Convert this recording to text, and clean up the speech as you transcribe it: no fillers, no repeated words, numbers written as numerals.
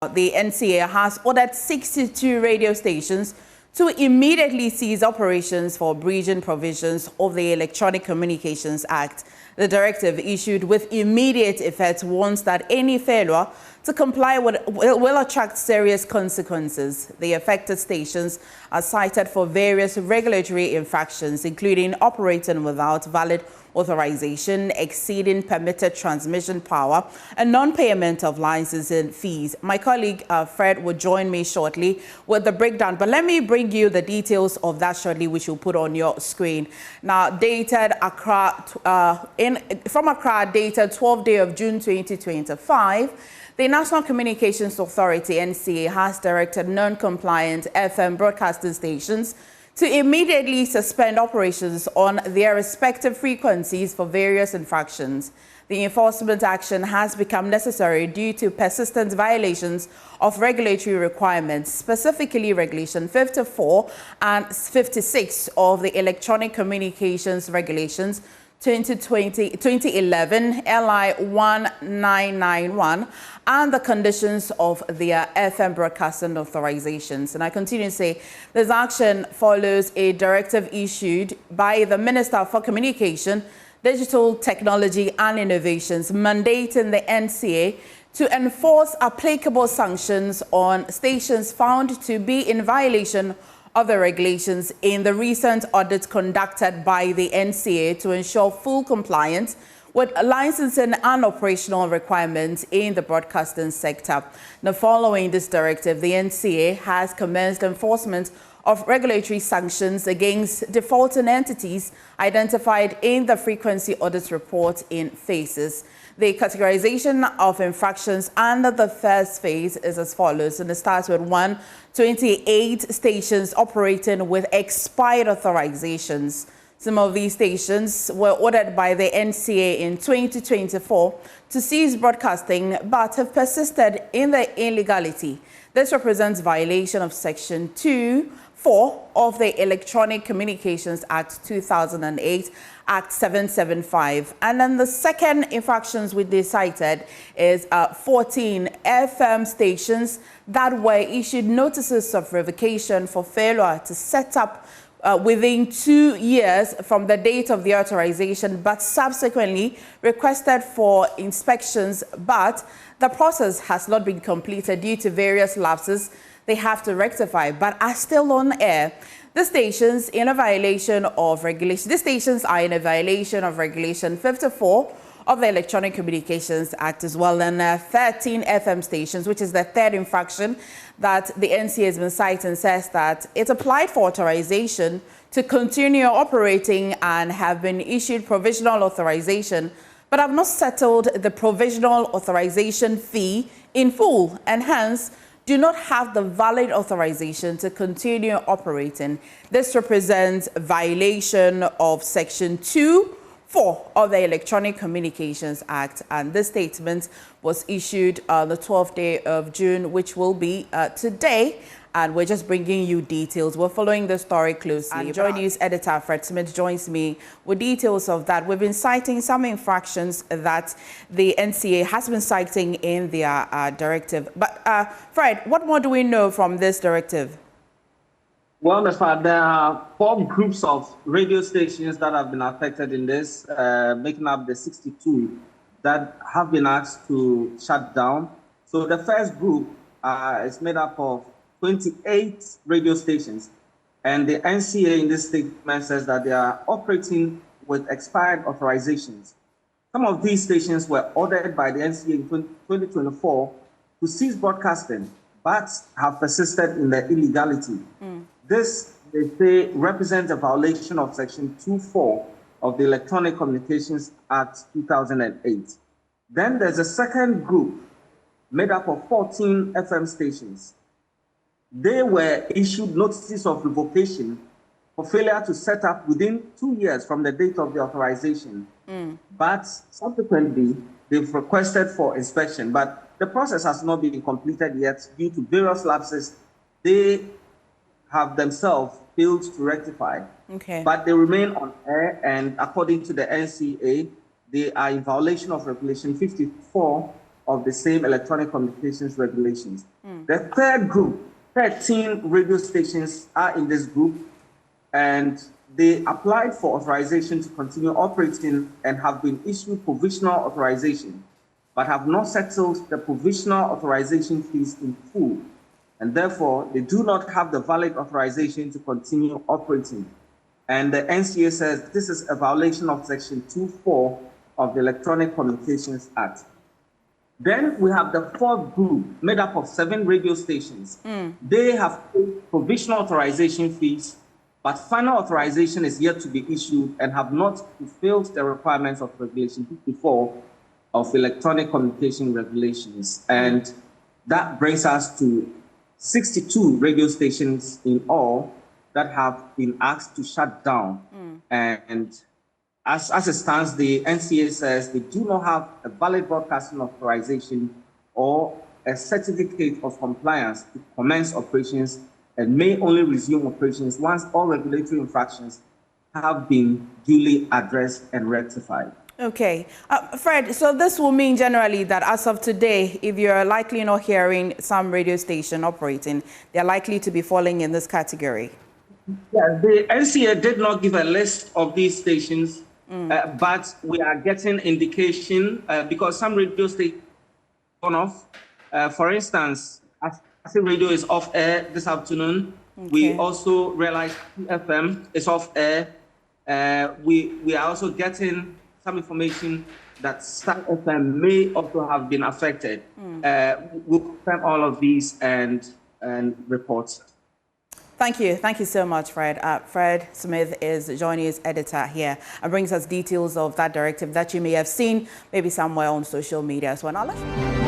The NCA has ordered 62 radio stations to immediately cease operations for breaching provisions of the Electronic Communications Act. The directive, issued with immediate effect, warns that any failure to comply will attract serious consequences. The affected stations are cited for various regulatory infractions, including operating without valid authorization, exceeding permitted transmission power, and non-payment of licensing fees. My colleague Fred will join me shortly with the breakdown, but let me bring you the details of that shortly, which you'll put on your screen. Now, dated Accra, from Accra, dated 12th day of June 2025, the National Communications Authority, NCA, has directed non-compliant FM broadcasting stations to immediately suspend operations on their respective frequencies for various infractions. The enforcement action has become necessary due to persistent violations of regulatory requirements, specifically Regulation 54 and 56 of the Electronic Communications Regulations 2011 LI 1991 and the conditions of their FM broadcasting authorizations. And I continue to say this action follows a directive issued by the Minister for Communication, Digital Technology and Innovations, mandating the NCA to enforce applicable sanctions on stations found to be in violation of the regulations in the recent audit conducted by the NCA to ensure full compliance with licensing and operational requirements in the broadcasting sector. Now, following this directive, the NCA has commenced enforcement of regulatory sanctions against defaulting entities identified in the frequency audit report in phases. The categorization of infractions under the first phase is as follows, and it starts with 128 stations operating with expired authorizations. Some of these stations were ordered by the NCA in 2024 to cease broadcasting but have persisted in their illegality. This represents violation of Section 2(4) of the Electronic Communications Act 2008, Act 775. And then the second infractions we cited is 14 FM stations that were issued notices of revocation for failure to set up within 2 years from the date of the authorization, but subsequently requested for inspections, but the process has not been completed due to various lapses they have to rectify, but are still on air. The stations in a violation of regulation. These stations are in a violation of Regulation 54 of the Electronic Communications Act as well, and 13 FM stations, which is the third infraction that the NCA has been citing, says that it applied for authorization to continue operating and have been issued provisional authorization, but have not settled the provisional authorization fee in full, and hence do not have the valid authorization to continue operating. This represents violation of Section 2(4) of the Electronic Communications Act, and this statement was issued on the 12th day of June, which will be today, and we're just bringing you details. We're following the story closely. And Joy News editor Fred Smith joins me with details of that. We've been citing some infractions that the NCA has been citing in their directive. But Fred, what more do we know from this directive? Well, there are 4 groups of radio stations that have been affected in this, making up the 62 that have been asked to shut down. So the first group is made up of 28 radio stations, and the NCA in this statement says that they are operating with expired authorizations. Some of these stations were ordered by the NCA in 2024 to cease broadcasting, but have persisted in their illegality. This, they say, represents a violation of Section 2(4) of the Electronic Communications Act 2008. Then there's a second group made up of 14 FM stations. They were issued notices of revocation for failure to set up within 2 years from the date of the authorization. But subsequently, they've requested for inspection, but the process has not been completed yet due to various lapses they have themselves failed to rectify. But they remain on air, and according to the NCA, they are in violation of Regulation 54 of the same electronic communications regulations. The third group, 13 radio stations are in this group, and they applied for authorization to continue operating and have been issued provisional authorization, but have not settled the provisional authorization fees in full, and therefore they do not have the valid authorization to continue operating. And the NCA says this is a violation of Section 2.4 of the Electronic Communications Act. Then we have the fourth group, made up of 7 radio stations. They have paid provisional authorization fees, but final authorization is yet to be issued and have not fulfilled the requirements of Regulation 54 of Electronic Communication Regulations. And that brings us to 62 radio stations in all that have been asked to shut down. And as it stands, the NCA says they do not have a valid broadcasting authorization or a certificate of compliance to commence operations, and may only resume operations once all regulatory infractions have been duly addressed and rectified. Okay. Fred, so this will mean generally that as of today, if you're likely not hearing some radio station operating, they're likely to be falling in this category. Yeah, the NCA did not give a list of these stations, but we are getting indication because some radio stations gone off. For instance, Asi Radio is off air this afternoon. Okay. We also realized FM is off air. We are also getting some information that Star FM may also have been affected. We'll confirm all of these and report. Thank you. Thank you so much, Fred. Fred Smith is joining us, editor here, and brings us details of that directive that you may have seen maybe somewhere on social media as well. Now, let's